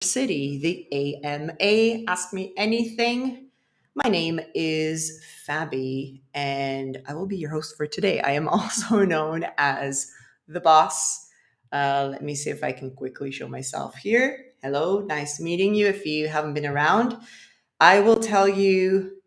City, the AMA. Ask me anything. My name is Fabi, and I will be your host for today. I am also known as the boss. Let me see if I can quickly show myself here. Hello, nice meeting you. If you haven't been around, I will tell you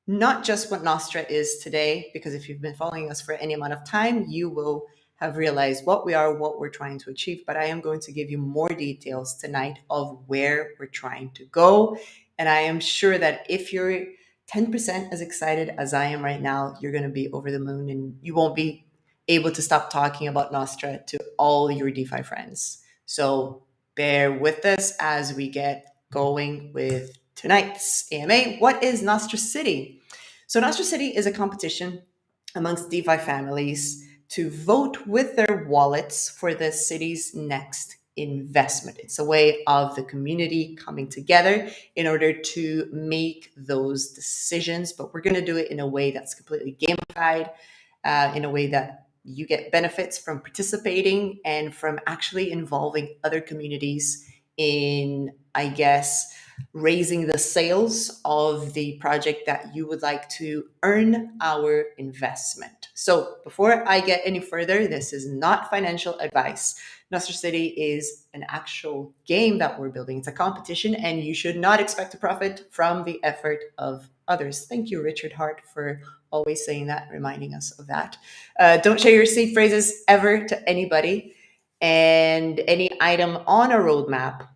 not just what Nostra is today, because if you've been following us for any amount of time, you will have realized what we are, what we're trying to achieve. But I am going to give you more details tonight of where we're trying to go. And I am sure that if you're 10% as excited as I am right now, you're going to be over the moon and you won't be able to stop talking about Nostra to all your DeFi friends. So bear with us as we get going with tonight's AMA. What is NostraCity? So NostraCity is a competition amongst DeFi families to vote with their wallets for the city's next investment. It's a way of the community coming together in order to make those decisions, but we're going to do it in a way that's completely gamified, in a way that you get benefits from participating and from actually involving other communities in, I guess, raising the sales of the project that you would like to earn our investment. So before I get any further, this is not financial advice. NostraCity is an actual game that we're building. It's a competition, and you should not expect to profit from the effort of others. Thank you, Richard Hart, for always saying that, reminding us of that. Don't share your seed phrases ever to anybody. And any item on a roadmap,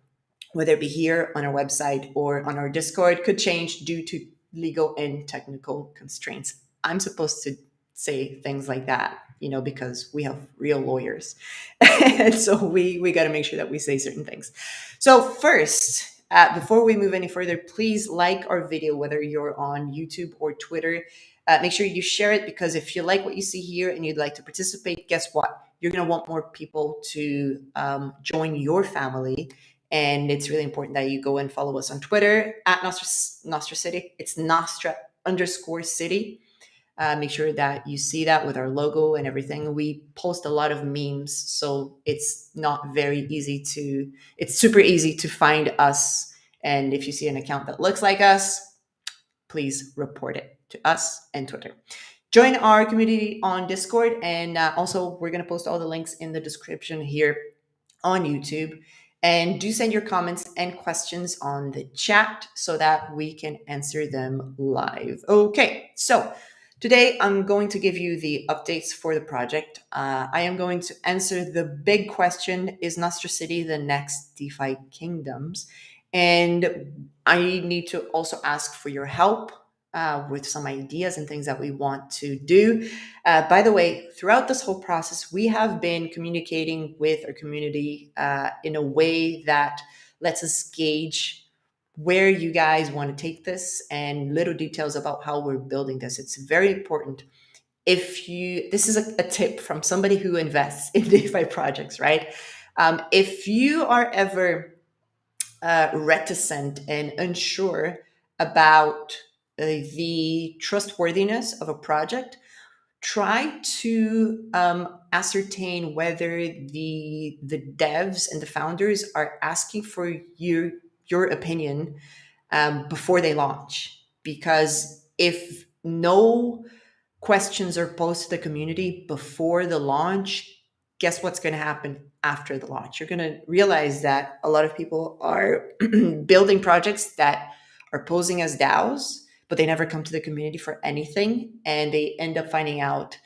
whether it be here on our website or on our Discord, could change due to legal and technical constraints. I'm supposed to say things like that, because we have real lawyers. And so we got to make sure that we say certain things. So first, before we move any further, please like our video, whether you're on YouTube or Twitter. Make sure you share it, because if you like what you see here and you'd like to participate, guess what? You're going to want more people to join your family. And it's really important that you go and follow us on Twitter at NostraCity. It's Nostra_city. Make sure that you see that with our logo and everything. We post a lot of memes, so it's super easy to find us. And if you see an account that looks like us, please report it to us and Twitter. Join our community on Discord, and also we're going to post all the links in the description here on YouTube. And do send your comments and questions on the chat so that we can answer them live. Okay, so today I'm going to give you the updates for the project. I am going to answer the big question: is NostraCity the next DeFi Kingdoms? And I need to also ask for your help with some ideas and things that we want to do. By the way, throughout this whole process, we have been communicating with our community in a way that lets us gauge where you guys want to take this and little details about how we're building this. It's very important. This is a tip from somebody who invests in DeFi projects, right? If you are ever reticent and unsure about the trustworthiness of a project, try to ascertain whether the devs and the founders are asking for your opinion before they launch. Because if no questions are posed to the community before the launch, guess what's going to happen after the launch? You're going to realize that a lot of people are building projects that are posing as DAOs, but they never come to the community for anything. And they end up finding out,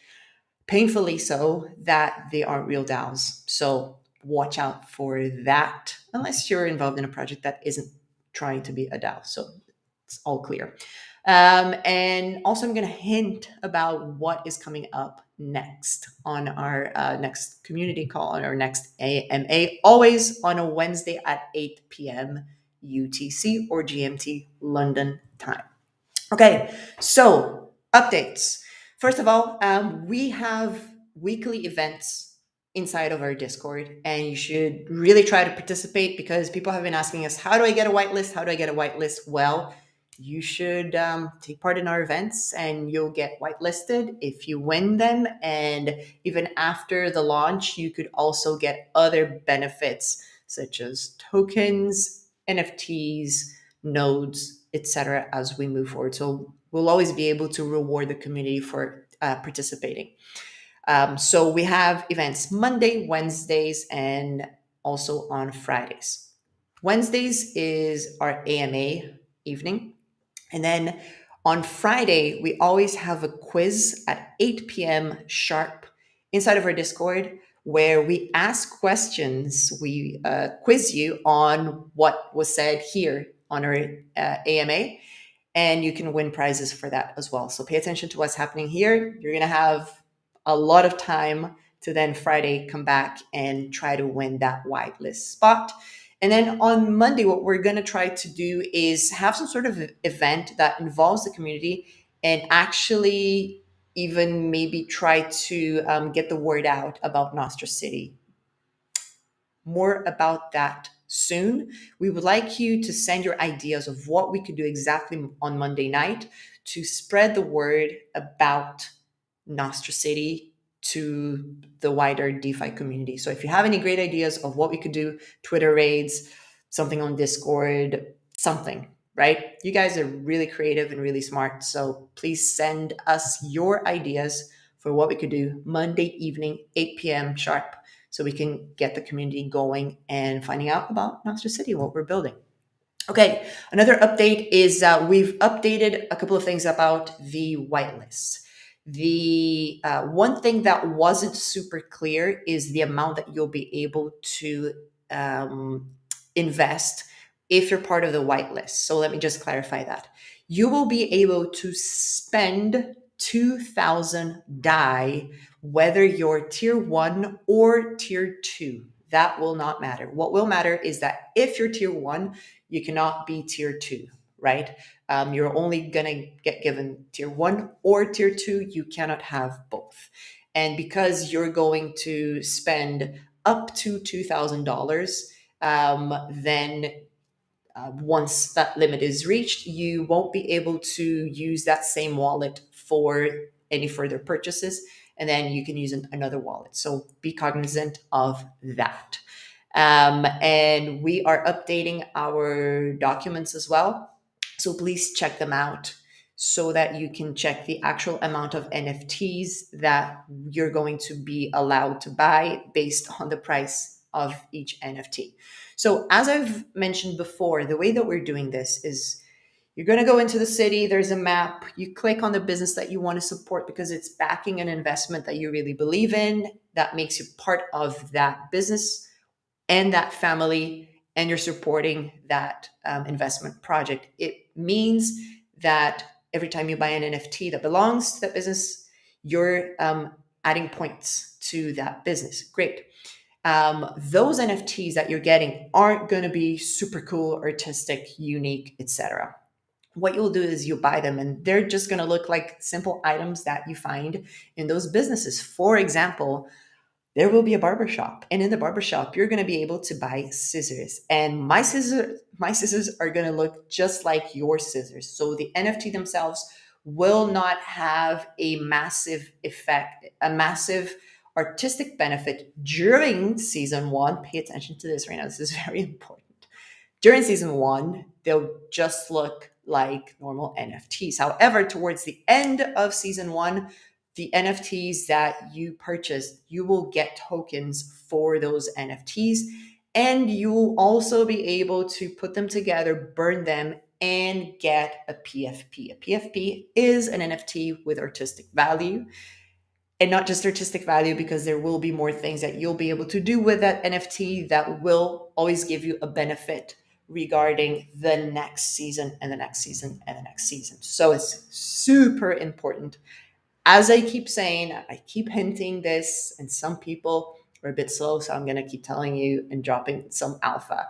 painfully so, that they aren't real DAOs. So watch out for that, unless you're involved in a project that isn't trying to be a DAO. So it's all clear. And also, I'm going to hint about what is coming up next on our next community call, on our next AMA, always on a Wednesday at 8 p.m. UTC or GMT London time. Okay, so updates. First of all, we have weekly events inside of our Discord, and you should really try to participate, because people have been asking us, how do I get a whitelist? How do I get a whitelist? Well, you should take part in our events and you'll get whitelisted if you win them. And even after the launch, you could also get other benefits such as tokens NFTs, nodes, etc. as we move forward. So we'll always be able to reward the community for participating. So we have events Monday, Wednesdays, and also on Fridays. Wednesdays is our AMA evening. And then on Friday, we always have a quiz at 8 p.m. sharp inside of our Discord where we ask questions. We quiz you on what was said here on our AMA, and you can win prizes for that as well. So pay attention to what's happening here. You're going to have a lot of time to then Friday come back and try to win that whitelist spot. And then on Monday, what we're going to try to do is have some sort of event that involves the community and actually even maybe try to get the word out about NostraCity. More about that soon. We would like you to send your ideas of what we could do exactly on Monday night to spread the word about NostraCity to the wider DeFi community. So if you have any great ideas of what we could do, Twitter raids, something on Discord, something, right? You guys are really creative and really smart. So please send us your ideas for what we could do Monday evening, 8 p.m. sharp, so we can get the community going and finding out about NostraCity, what we're building. Okay, another update is we've updated a couple of things about the whitelist. The one thing that wasn't super clear is the amount that you'll be able to invest if you're part of the whitelist. So let me just clarify that. You will be able to spend 2,000 DAI, whether you're tier 1 or tier 2. That will not matter. What will matter is that if you're tier 1, you cannot be tier 2, right? You're only going to get given tier 1 or tier 2. You cannot have both. And because you're going to spend up to $2,000, then once that limit is reached, you won't be able to use that same wallet for any further purchases. And then you can use another wallet. So be cognizant of that. And we are updating our documents as well. So please check them out so that you can check the actual amount of NFTs that you're going to be allowed to buy based on the price of each NFT. So as I've mentioned before, the way that we're doing this is you're going to go into the city, there's a map, you click on the business that you want to support because it's backing an investment that you really believe in, that makes you part of that business and that family, and you're supporting that investment project. It means that every time you buy an NFT that belongs to that business, you're adding points to that business. Great. Those NFTs that you're getting aren't going to be super cool, artistic, unique, etc. What you'll do is you buy them and they're just going to look like simple items that you find in those businesses. For example, there will be a barbershop, and in the barbershop you're going to be able to buy scissors, and my scissors are going to look just like your scissors. So the NFT themselves will not have a massive effect, a massive artistic benefit during season 1. Pay attention to this right now, this is very important. During season 1 they'll just look like normal NFTs. However, towards the end of season 1, the NFTs that you purchased, you will get tokens for those NFTs, and you will also be able to put them together, burn them, and get a PFP. A PFP is an NFT with artistic value, and not just artistic value, because there will be more things that you'll be able to do with that NFT that will always give you a benefit regarding the next season and the next season and the next season. So it's super important. As I keep saying, I keep hinting this, and some people are a bit slow, so I'm going to keep telling you and dropping some alpha.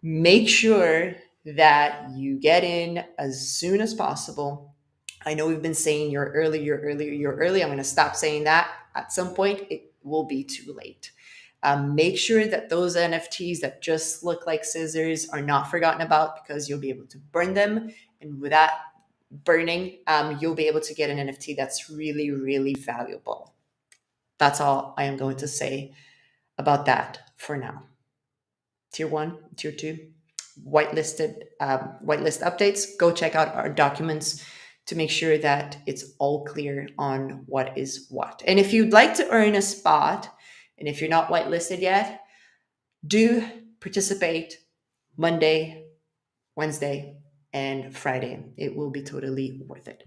Make sure that you get in as soon as possible. I know we've been saying you're early, you're early, you're early. I'm going to stop saying that. At some point, it will be too late. Make sure that those NFTs that just look like scissors are not forgotten about, because you'll be able to burn them. And with that burning, you'll be able to get an NFT that's really, really valuable. That's all I am going to say about that for now. Tier 1, tier 2, whitelist updates, go check out our documents to make sure that it's all clear on what is what. And if you'd like to earn a spot, and if you're not whitelisted yet, do participate Monday, Wednesday, and Friday. It will be totally worth it.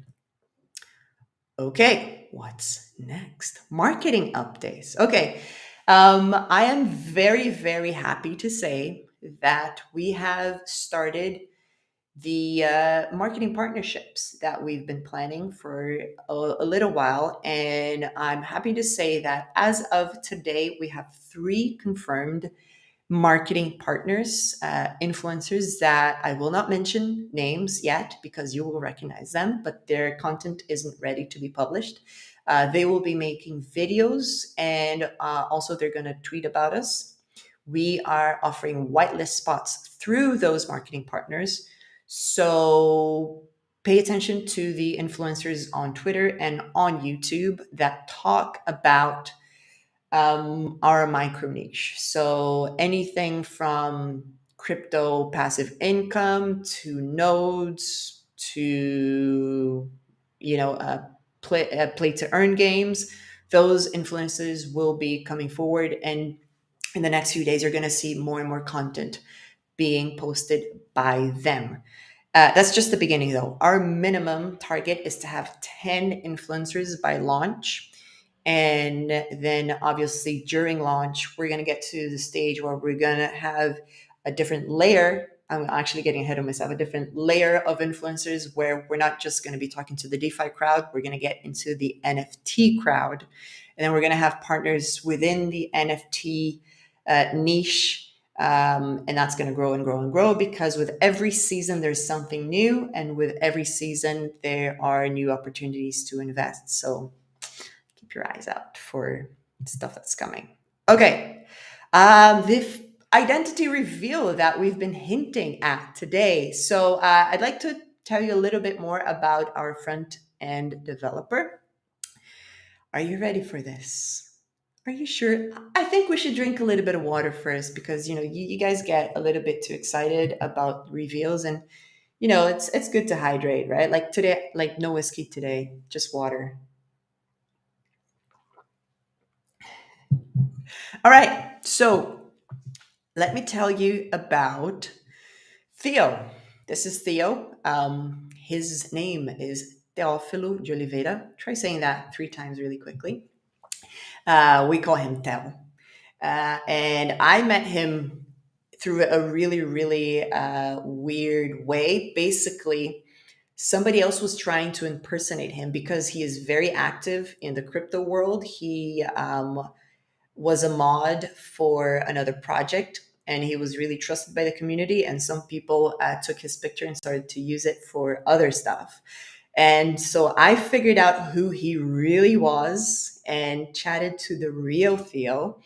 Okay, what's next? Marketing updates. Okay, I am very, very happy to say that we have started the marketing partnerships that we've been planning for a little while. And I'm happy to say that as of today, we have 3 confirmed marketing partners, influencers that I will not mention names yet because you will recognize them, but their content isn't ready to be published. They will be making videos and also they're going to tweet about us. We are offering whitelist spots through those marketing partners. So pay attention to the influencers on Twitter and on YouTube that talk about our micro niche. So anything from crypto passive income to nodes to play to earn games. Those influences will be coming forward, and in the next few days, you're going to see more and more content being posted by them. That's just the beginning, though. Our minimum target is to have 10 influencers by launch. And then, obviously, during launch, we're going to get to the stage where we're going to have a different layer. I'm actually getting ahead of myself, a different layer of influencers where we're not just going to be talking to the DeFi crowd, we're going to get into the NFT crowd. And then we're going to have partners within the NFT niche. And that's going to grow and grow and grow because with every season, there's something new. And with every season, there are new opportunities to invest. So keep your eyes out for stuff that's coming. Okay. The identity reveal that we've been hinting at today. So I'd like to tell you a little bit more about our front end developer. Are you ready for this? Are you sure? I think we should drink a little bit of water first because you guys get a little bit too excited about reveals, and it's good to hydrate, right? Like today, like no whiskey today, just water. All right, so let me tell you about Theo. This is Theo. His name is Teófilo de Oliveira. Try saying that 3 times really quickly. We call him Theo. And I met him through a really, really weird way. Basically, somebody else was trying to impersonate him because he is very active in the crypto world. He was a mod for another project and he was really trusted by the community. And some people took his picture and started to use it for other stuff. And so I figured out who he really was and chatted to the real Theo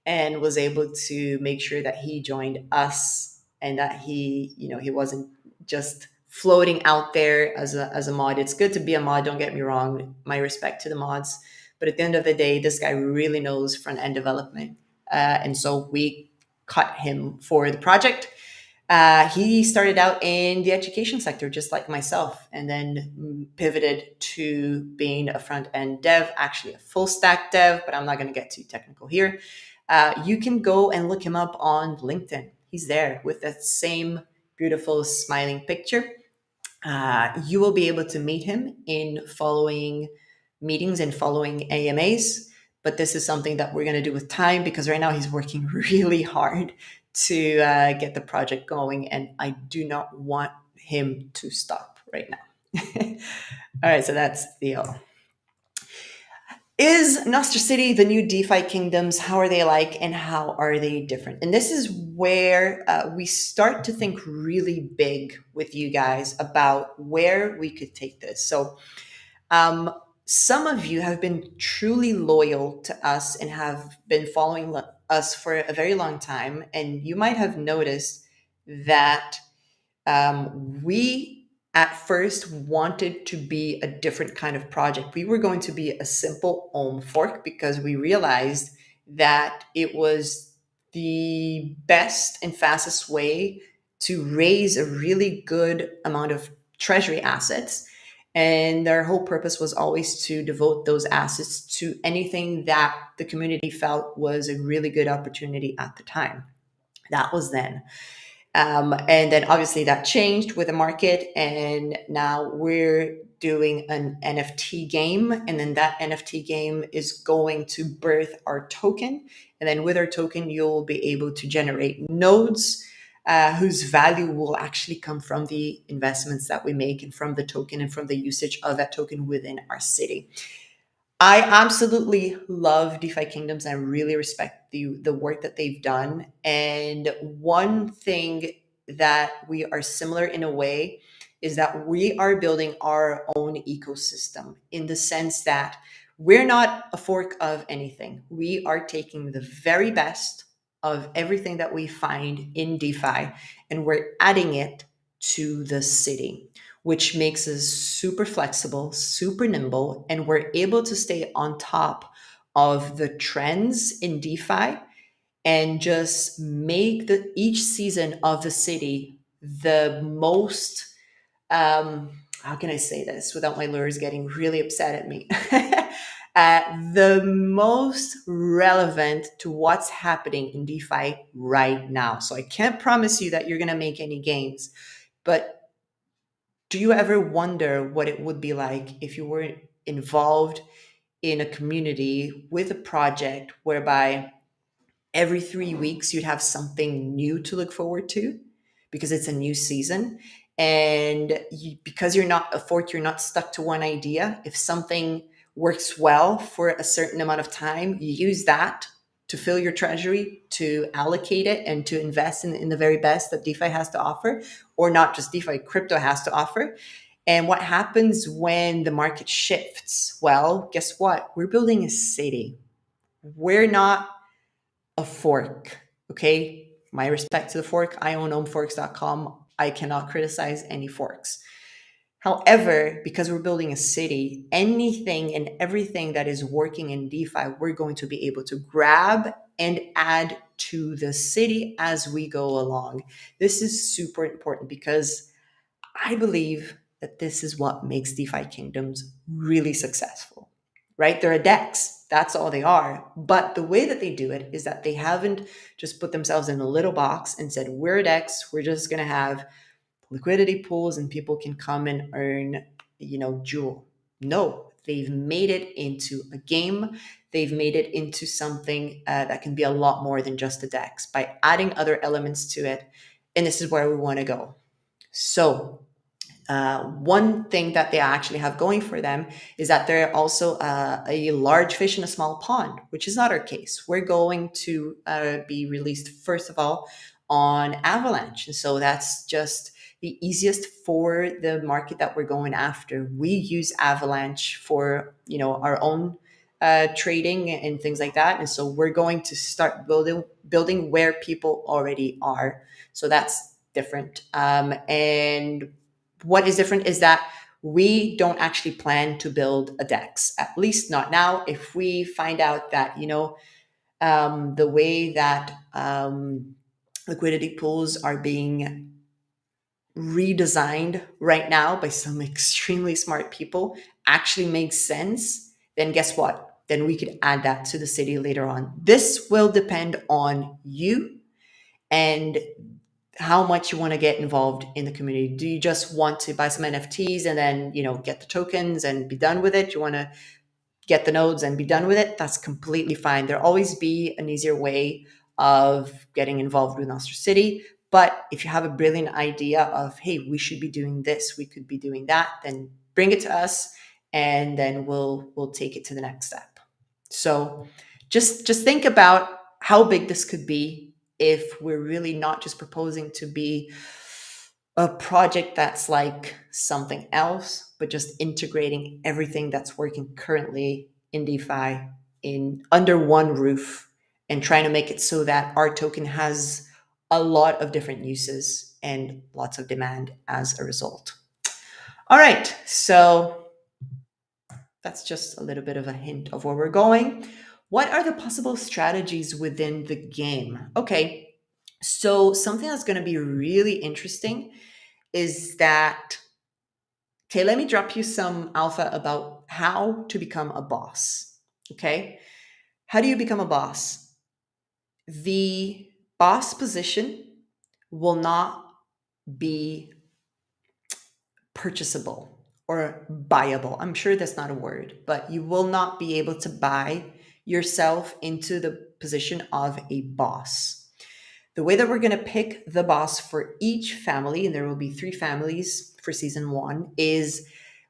and was able to make sure that he joined us and that he wasn't just floating out there as a mod. It's good to be a mod, don't get me wrong, my respect to the mods, but at the end of the day, this guy really knows front end development, and so we cut him for the project. He started out in the education sector just like myself and then pivoted to being a front end dev, actually a full stack dev, but I'm not going to get too technical here. You can go and look him up on LinkedIn. He's there with that same beautiful smiling picture. You will be able to meet him in following meetings and following AMAs. But this is something that we're going to do with time because right now he's working really hard to get the project going. And I do not want him to stop right now. All right, so that's Theo. Is NostraCity the new DeFi Kingdoms? How are they alike and how are they different? And this is where we start to think really big with you guys about where we could take this. So some of you have been truly loyal to us and have been following us for a very long time. And you might have noticed that we at first wanted to be a different kind of project. We were going to be a simple Ohm fork because we realized that it was the best and fastest way to raise a really good amount of treasury assets. And their whole purpose was always to devote those assets to anything that the community felt was a really good opportunity at the time. That was then. And then obviously that changed with the market, and now we're doing an NFT game. And then that NFT game is going to birth our token. And then with our token, you'll be able to generate nodes whose value will actually come from the investments that we make and from the token and from the usage of that token within our city. I absolutely love DeFi Kingdoms. I really respect the work that they've done. And one thing that we are similar in a way is that we are building our own ecosystem, in the sense that we're not a fork of anything. We are taking the very best of everything that we find in DeFi and we're adding it to the city, which makes us super flexible, super nimble, and we're able to stay on top of the trends in DeFi and just make each season of the city the most, how can I say this without my lawyers getting really upset at me? The most relevant to what's happening in DeFi right now. So I can't promise you that you're going to make any gains, but do you ever wonder what it would be like if you were involved in a community with a project whereby every 3 weeks you'd have something new to look forward to because it's a new season? And because you're not a fork, you're not stuck to one idea. If something works well for a certain amount of time, you use that to fill your treasury, to allocate it, and to invest in the very best that DeFi has to offer, or not just DeFi, crypto has to offer. And what happens when the market shifts? Well, guess what? We're building a city. We're not a fork. Okay. My respect to the fork. I own ohmforks.com. I cannot criticize any forks. However, because we're building a city, anything and everything that is working in DeFi, we're going to be able to grab and add to the city as we go along. This is super important because I believe that this is what makes DeFi Kingdoms really successful, right? They're a DEX. That's all they are. But the way that they do it is that they haven't just put themselves in a little box and said, we're a DEX. We're just going to have liquidity pools and people can come and earn, jewel. No, they've made it into a game. They've made it into something that can be a lot more than just a DEX by adding other elements to it. And this is where we want to go. So one thing that they actually have going for them is that they're also a large fish in a small pond, which is not our case. We're going to be released, first of all, on Avalanche. And so that's just the easiest for the market that we're going after. We use Avalanche for, our own trading and things like that. And so we're going to start building where people already are. So that's different. And what is different is that we don't actually plan to build a DEX, at least not now. If we find out that, the way that liquidity pools are being redesigned right now by some extremely smart people actually makes sense, then guess what? Then we could add that to the city later on. This will depend on you and how much you want to get involved in the community. Do you just want to buy some NFTs and then, get the tokens and be done with it? You want to get the nodes and be done with it? That's completely fine. There'll always be an easier way of getting involved with NostraCity. But if you have a brilliant idea of, hey, we should be doing this, we could be doing that, then bring it to us and then we'll take it to the next step. So just think about how big this could be if we're really not just proposing to be a project that's like something else, but just integrating everything that's working currently in DeFi in under one roof and trying to make it so that our token has a lot of different uses and lots of demand as a result. All right, so that's just a little bit of a hint of where we're going. What are the possible strategies within the game? Okay, So something that's going to be really interesting is that, okay, let me drop you some alpha about how to become a boss. Okay. How do you become a boss? The boss position will not be purchasable or buyable. I'm sure that's not a word, but you will not be able to buy yourself into the position of a boss. The way that we're going to pick the boss for each family, and there will be 3 families for season 1, is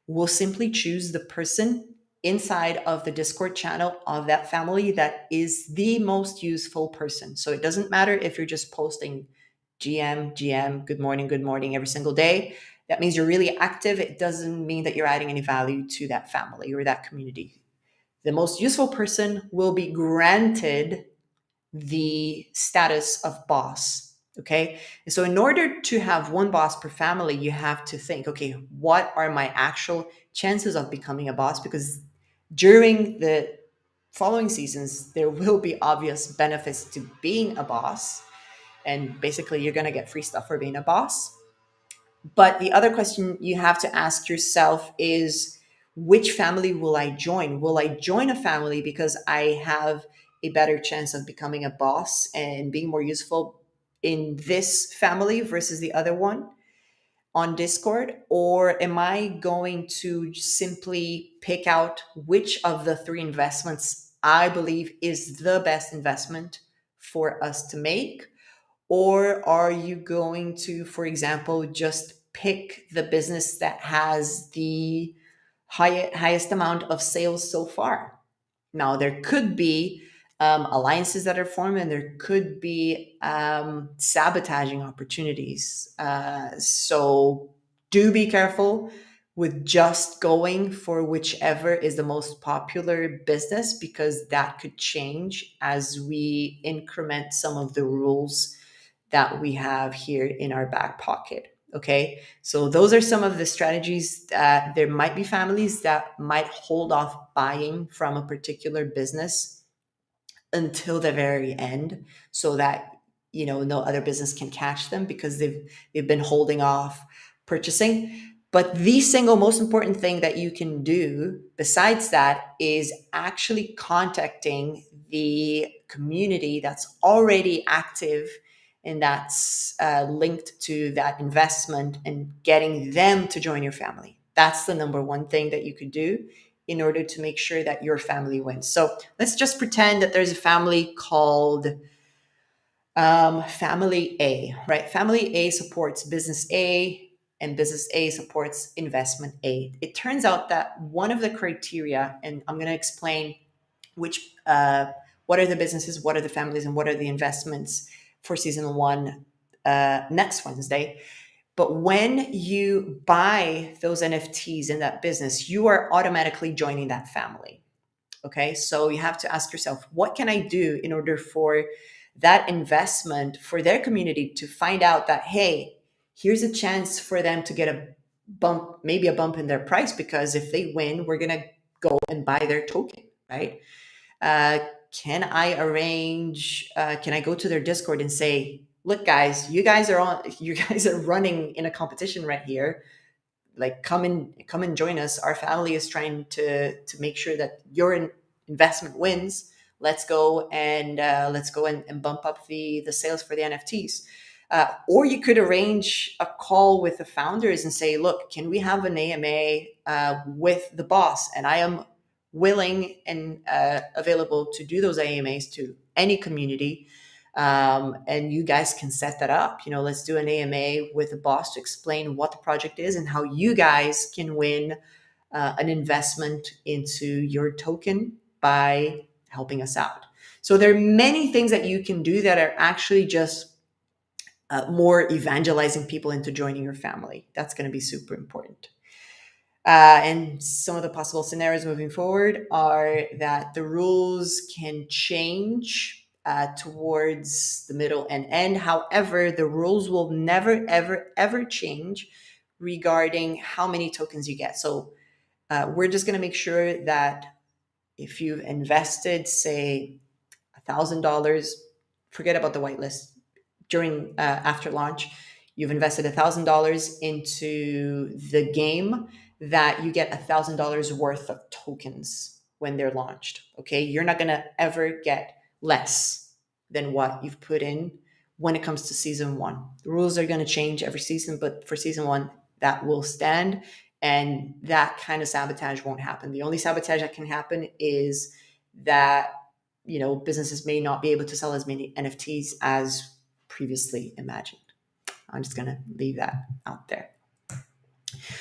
we'll simply choose the person inside of the Discord channel of that family that is the most useful person. So it doesn't matter if you're just posting GM, good morning every single day. That means you're really active. It doesn't mean that you're adding any value to that family or that community. The most useful person will be granted the status of boss. Okay. And so, in order to have one boss per family, you have to think, okay, what are my actual chances of becoming a boss? Because during the following seasons, there will be obvious benefits to being a boss. And basically, you're going to get free stuff for being a boss. But the other question you have to ask yourself is, which family will I join? Will I join a family because I have a better chance of becoming a boss and being more useful in this family versus the other one on Discord? Or am I going to simply pick out which of the 3 investments I believe is the best investment for us to make? Or are you going to, for example, just pick the business that has the highest amount of sales so far? Now, there could be alliances that are formed, and there could be sabotaging opportunities. So do be careful with just going for whichever is the most popular business, because that could change as we increment some of the rules that we have here in our back pocket. Okay. So those are some of the strategies that there might be families that might hold off buying from a particular business until the very end, so that no other business can catch them because they've been holding off purchasing. But the single most important thing that you can do besides that is actually contacting the community that's already active and that's linked to that investment, and getting them to join your family. That's the number one thing that you could do in order to make sure that your family wins. So let's just pretend that there's a family called Family A, right? Family A supports business A, and business A supports investment A. It turns out that one of the criteria, and I'm going to explain which, what are the businesses, what are the families, and what are the investments for season 1 next Wednesday. But when you buy those NFTs in that business, you are automatically joining that family. Okay. So you have to ask yourself, what can I do in order for that investment, for their community to find out that, hey, here's a chance for them to get a bump, maybe a bump in their price, because if they win, we're going to go and buy their token, right? Uh, can I arrange, can I go to their Discord and say, look, guys, you guys are running in a competition right here. Like, come and join us. Our family is trying to make sure that your investment wins. Let's go and bump up the sales for the NFTs. Or you could arrange a call with the founders and say, look, can we have an AMA with the boss? And I am willing and available to do those AMAs to any community. And you guys can set that up. Let's do an AMA with the boss to explain what the project is and how you guys can win an investment into your token by helping us out. So there are many things that you can do that are actually just more evangelizing people into joining your family. That's going to be super important. And some of the possible scenarios moving forward are that the rules can change towards the middle and end. However, the rules will never, ever, ever change regarding how many tokens you get. So we're just going to make sure that if you've invested, say, $1,000, forget about the whitelist. during after launch, you've invested $1,000 into the game, that you get $1,000 worth of tokens when they're launched. Okay, you're not gonna ever get less than what you've put in when it comes to season one. The rules are going to change every season, but for season one, that will stand, and that kind of sabotage won't happen. The only sabotage that can happen is that, you know, businesses may not be able to sell as many NFTs as previously imagined. I'm just going to leave that out there.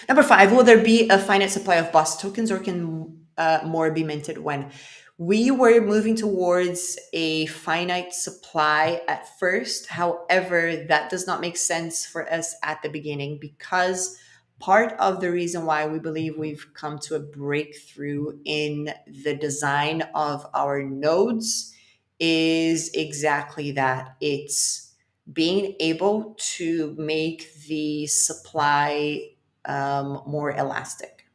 Number 5, will there be a finite supply of BOSS tokens, or can more be minted when? We were moving towards a finite supply at first. However, that does not make sense for us at the beginning, because part of the reason why we believe we've come to a breakthrough in the design of our nodes is exactly that. It's being able to make the supply more elastic.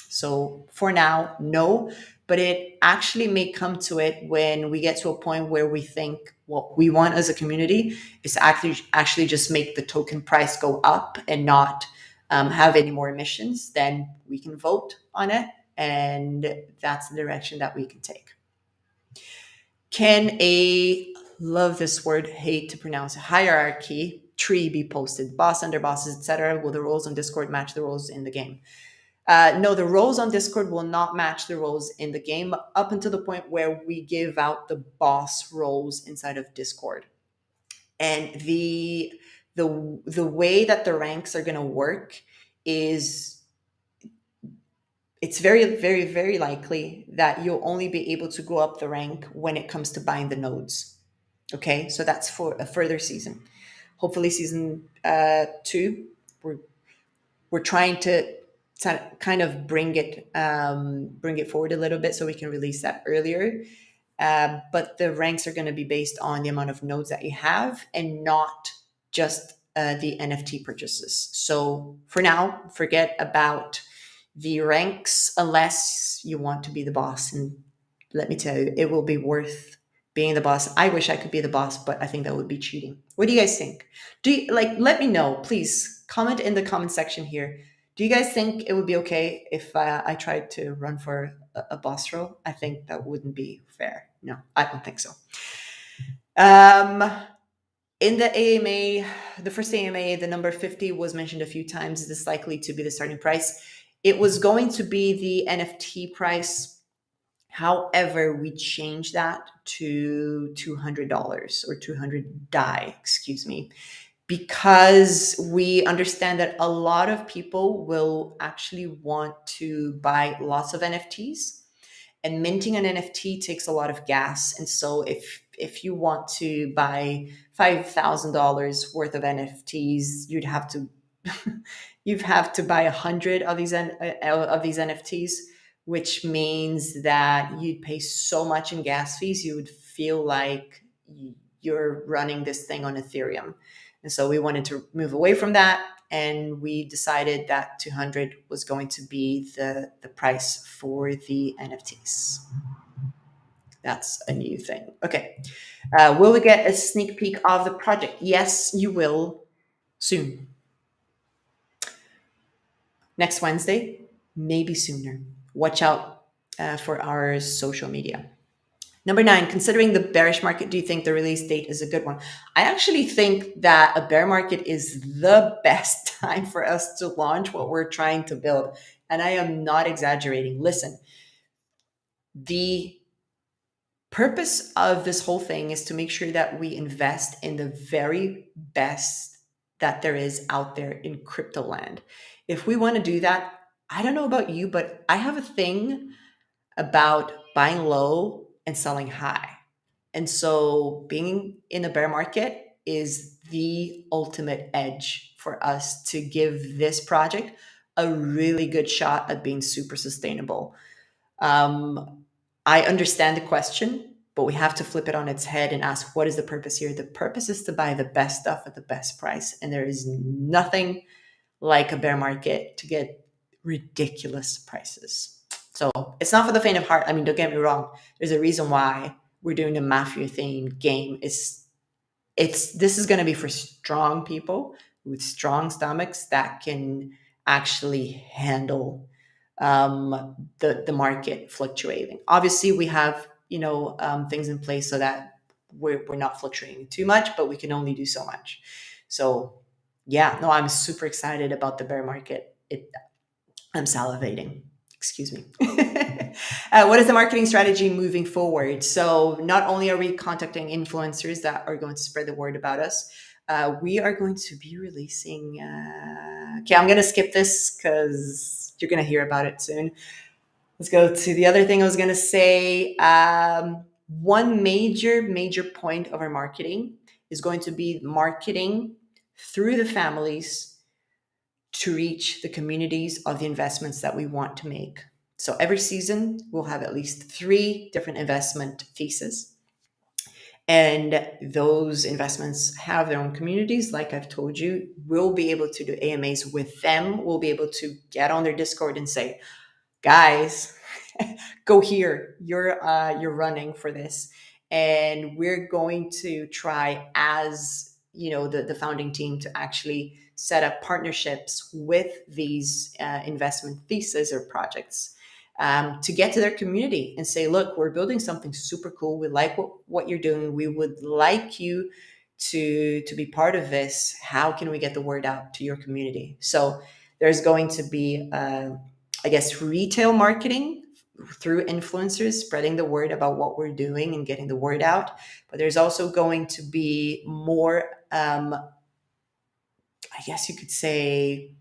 So for now, no, but it actually may come to it when we get to a point where we think what we want as a community is actually just make the token price go up and not have any more emissions. Then we can vote on it, and that's the direction that we can take. Can a, love this word, hate to pronounce it, hierarchy tree be posted? Boss, under bosses, etc. Will the roles on Discord match the roles in the game? No, the roles on Discord will not match the roles in the game up until the point where we give out the boss roles inside of Discord. And the way that the ranks are going to work is, it's very, very, very likely that you'll only be able to go up the rank when it comes to buying the nodes. Okay, so that's for a further season. Hopefully season 2, we're trying to kind of bring it forward a little bit so we can release that earlier. But the ranks are going to be based on the amount of nodes that you have, and not just the NFT purchases. So for now, forget about the ranks unless you want to be the boss. And let me tell you, it will be worth being the boss. I wish I could be the boss, but I think that would be cheating. What do you guys think? Do you, like, let me know, please comment in the comment section here. Do you guys think it would be okay if I tried to run for a boss role? I think that wouldn't be fair. No, I don't think so. In the AMA, the first AMA, the number 50 was mentioned a few times. Is this likely to be the starting price? It was going to be the NFT price. However, we changed that to $200 or 200 DAI, excuse me, because we understand that a lot of people will actually want to buy lots of NFTs, and minting an NFT takes a lot of gas. And so if you want to buy $5,000 worth of NFTs, you'd have to buy 100 of these NFTs, which means that you'd pay so much in gas fees, you would feel like you're running this thing on Ethereum. And so we wanted to move away from that, and we decided that 200 was going to be the price for the NFTs. That's a new thing. Okay. Will we get a sneak peek of the project? Yes, you will soon. Next Wednesday, maybe sooner. Watch out for our social media. Number 9, considering the bearish market, do you think the release date is a good one? I actually think that a bear market is the best time for us to launch what we're trying to build. And I am not exaggerating. Listen, the purpose of this whole thing is to make sure that we invest in the very best that there is out there in crypto land. If we want to do that, I don't know about you, but I have a thing about buying low and selling high. And so being in a bear market is the ultimate edge for us to give this project a really good shot at being super sustainable. I understand the question, but we have to flip it on its head and ask, what is the purpose here? The purpose is to buy the best stuff at the best price. And there is nothing like a bear market to get ridiculous prices. So it's not for the faint of heart. I mean, don't get me wrong. There's a reason why we're doing a mafia themed game. It's this is going to be for strong people with strong stomachs that can actually handle the market fluctuating. Obviously, we have things in place so that we're not fluctuating too much, but we can only do so much. So yeah, no, I'm super excited about the bear market. I'm salivating. Excuse me. What is the marketing strategy moving forward? So, not only are we contacting influencers that are going to spread the word about us, we are going to be releasing. Okay, I'm going to skip this because you're going to hear about it soon. Let's go to the other thing I was going to say. One major point of our marketing is going to be marketing through the families to reach the communities of the investments that we want to make. So every season, we'll have at least 3 different investment theses. And those investments have their own communities. Like I've told you, we'll be able to do AMAs with them. We'll be able to get on their Discord and say, guys, go here. You're running for this. And we're going to try as the founding team to actually set up partnerships with these investment theses or projects to get to their community and say, look, we're building something super cool. We like what you're doing. We would like you to be part of this. How can we get the word out to your community? So there's going to be, I guess, retail marketing through influencers, spreading the word about what we're doing and getting the word out. But there's also going to be more, I guess you could say,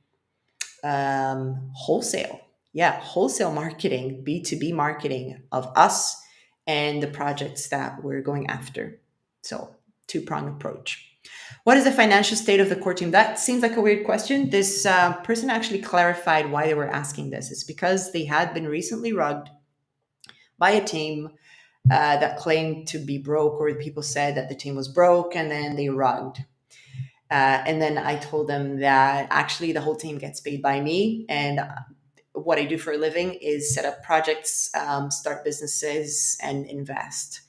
wholesale. Yeah, wholesale marketing, B2B marketing of us and the projects that we're going after. So, 2-pronged approach. What is the financial state of the core team? That seems like a weird question. This person actually clarified why they were asking this. It's because they had been recently rugged by a team that claimed to be broke, or people said that the team was broke, and then they rugged. And then I told them that actually the whole team gets paid by me. And what I do for a living is set up projects, start businesses, and invest.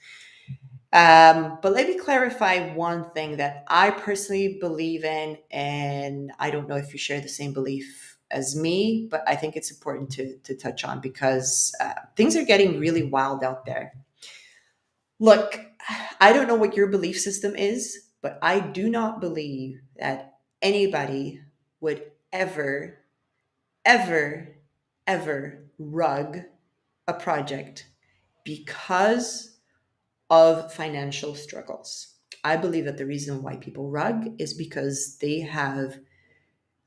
But let me clarify one thing that I personally believe in, and I don't know if you share the same belief as me, but I think it's important to touch on because things are getting really wild out there. Look, I don't know what your belief system is, but I do not believe that anybody would ever, ever rug a project because of financial struggles. I believe that the reason why people rug is because they have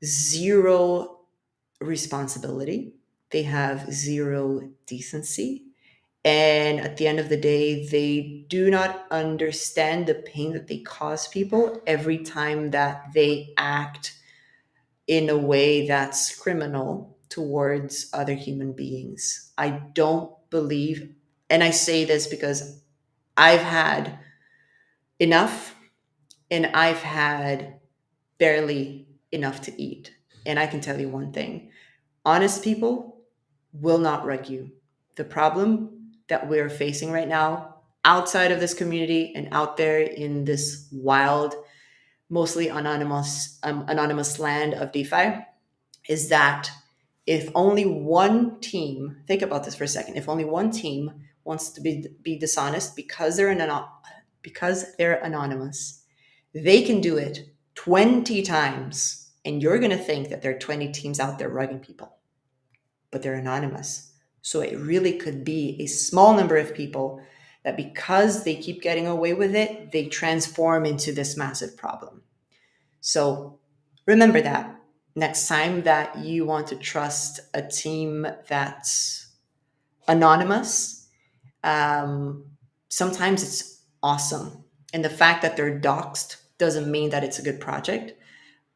zero responsibility, they have zero decency, and at the end of the day, they do not understand the pain that they cause people every time that they act in a way that's criminal towards other human beings. I don't believe, and I say this because I've had enough and I've had barely enough to eat. And I can tell you one thing: honest people will not rug you. The problem that we're facing right now outside of this community and out there in this wild, mostly anonymous land of DeFi is that if only one team, think about this for a second, if only one team wants to be dishonest because they're anonymous, they can do it 20 times, and you're going to think that there are 20 teams out there rugging people, but they're anonymous. So it really could be a small number of people that, because they keep getting away with it, they transform into this massive problem. So remember that next time that you want to trust a team that's anonymous, sometimes it's awesome. And the fact that they're doxxed doesn't mean that it's a good project.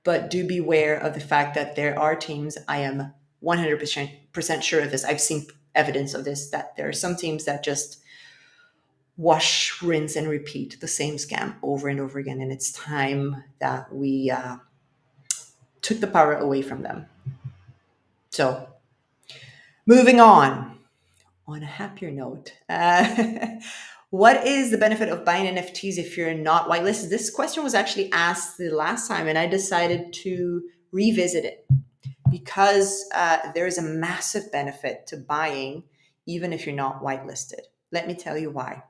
But do beware of the fact that there are teams, I am 100% sure of this. I've seen evidence of this, that there are some teams that just wash, rinse, and repeat the same scam over and over again. And it's time that we took the power away from them. So, moving on a happier note, What is the benefit of buying NFTs if you're not whitelisted? This question was actually asked the last time, and I decided to revisit it because there is a massive benefit to buying even if you're not whitelisted. Let me tell you why.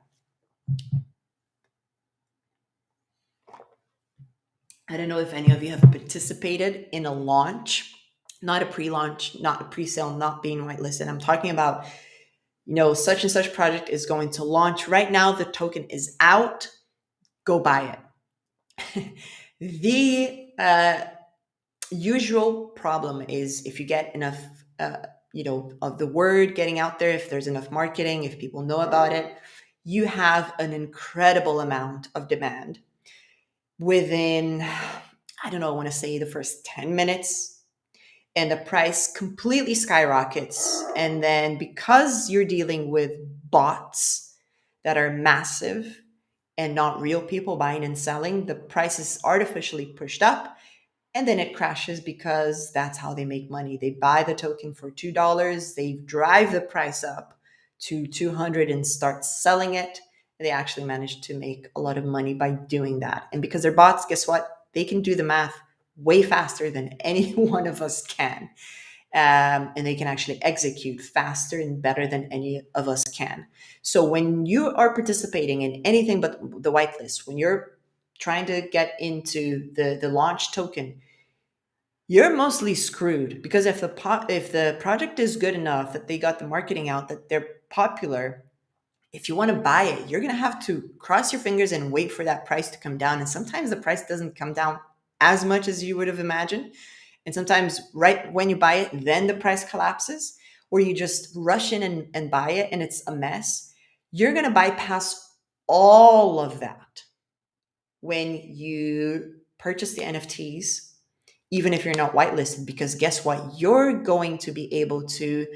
I don't know if any of you have participated in a launch, not a pre-launch, not a pre-sale, not being whitelisted. I'm talking about, such and such project is going to launch. Right now, the token is out. Go buy it. The usual problem is if you get enough, of the word getting out there, if there's enough marketing, if people know about it, you have an incredible amount of demand within, I don't know, I want to say the first 10 minutes, and the price completely skyrockets. And then because you're dealing with bots that are massive and not real people buying and selling, the price is artificially pushed up, and then it crashes because that's how they make money. They buy the token for $2, they drive the price up to 200 and start selling it. They actually manage to make a lot of money by doing that. And because they're bots, guess what? They can do the math way faster than any one of us can. And they can actually execute faster and better than any of us can. So when you are participating in anything but the whitelist, when you're trying to get into the launch token, you're mostly screwed, because if the project is good enough that they got the marketing out, that they're popular, if you want to buy it, you're going to have to cross your fingers and wait for that price to come down. And sometimes the price doesn't come down as much as you would have imagined. And sometimes right when you buy it, then the price collapses, or you just rush in and buy it and it's a mess. You're going to bypass all of that when you purchase the NFTs, even if you're not whitelisted, because guess what? You're going to be able to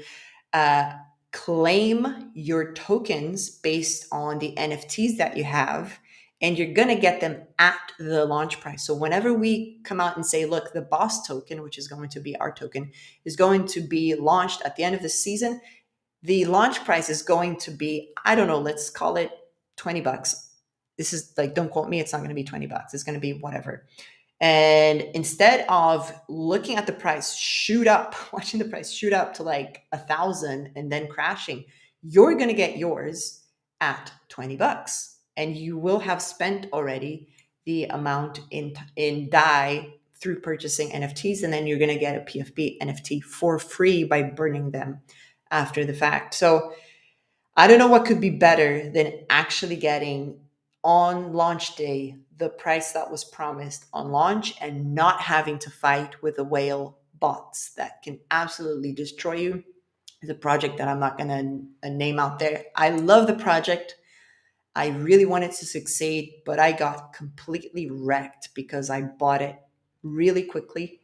uh, claim your tokens based on the NFTs that you have, and you're going to get them at the launch price. So whenever we come out and say, look, the boss token, which is going to be our token, is going to be launched at the end of the season, the launch price is going to be, I don't know, let's call it $20. This is like, don't quote me, it's not going to be $20. It's going to be whatever. And instead of looking at the price shoot up, watching the price shoot up to like 1,000 and then crashing, you're going to get yours at $20, and you will have spent already the amount in DAI through purchasing NFTs, and then you're going to get a PFP NFT for free by burning them after the fact. So I don't know what could be better than actually getting on launch day the price that was promised on launch, and not having to fight with the whale bots that can absolutely destroy you. It's a project that I'm not going to name out there. I love the project. I really wanted to succeed, but I got completely wrecked because I bought it really quickly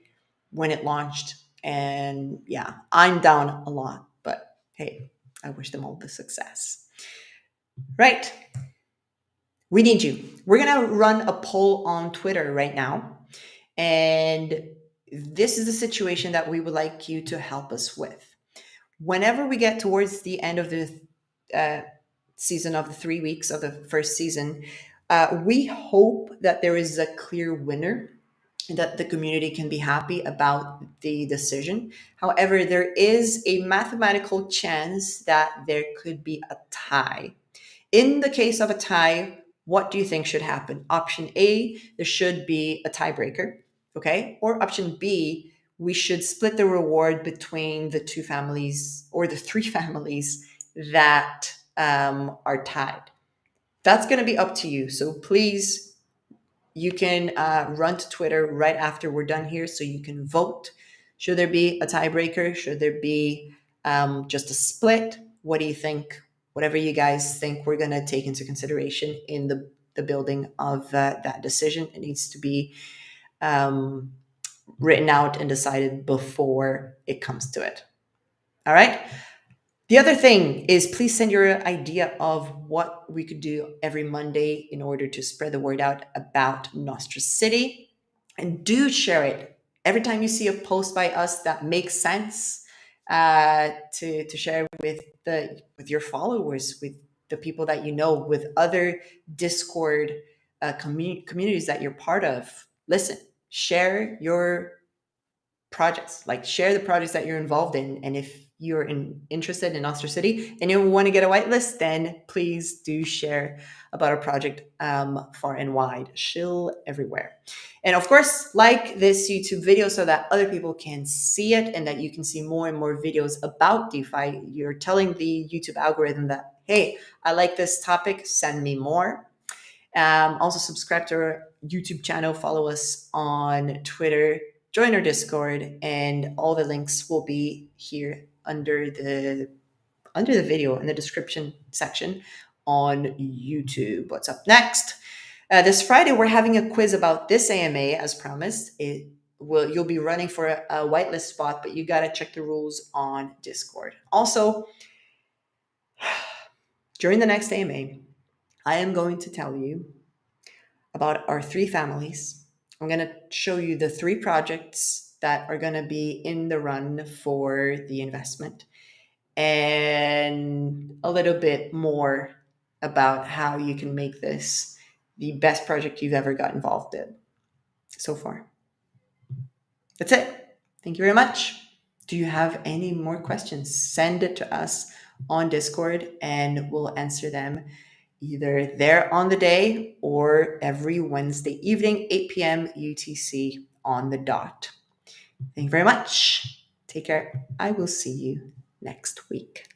when it launched. And yeah, I'm down a lot, but hey, I wish them all the success. Right. We need you. We're going to run a poll on Twitter right now. And this is the situation that we would like you to help us with. Whenever we get towards the end of the season, of the 3 weeks of the first season, we hope that there is a clear winner, that the community can be happy about the decision. However, there is a mathematical chance that there could be a tie. In the case of a tie, what do you think should happen? Option A, there should be a tiebreaker, okay? Or option B, we should split the reward between the two families or the three families that are tied. That's going to be up to you. So please, you can run to Twitter right after we're done here so you can vote. Should there be a tiebreaker? Should there be just a split? What do you think? Whatever you guys think, we're going to take into consideration in the building of that decision. It needs to be written out and decided before it comes to it. All right. The other thing is, please send your idea of what we could do every Monday in order to spread the word out about NostraCity. And do share it. Every time you see a post by us that makes sense, to share with your followers, with the people that you know, with other Discord communities that you're part of. Listen, share your projects, like share the projects that you're involved in. And if you're interested in NostraCity and you want to get a whitelist, then please do share about our project far and wide, shill everywhere. And of course, like this YouTube video so that other people can see it and that you can see more and more videos about DeFi. You're telling the YouTube algorithm that, hey, I like this topic, send me more. Also subscribe to our YouTube channel, follow us on Twitter, join our Discord, and all the links will be here under the video in the description section on YouTube. What's up next? This Friday, we're having a quiz about this AMA, as promised. You'll be running for a whitelist spot, but you got to check the rules on Discord. Also, during the next AMA, I am going to tell you about our 3 families. I'm going to show you the 3 projects that are going to be in the run for the investment, and a little bit more about how you can make this the best project you've ever got involved in so far. That's it. Thank you very much. Do you have any more questions? Send it to us on Discord and we'll answer them either there on the day or every Wednesday evening, 8 p.m. UTC on the dot. Thank you very much. Take care. I will see you next week.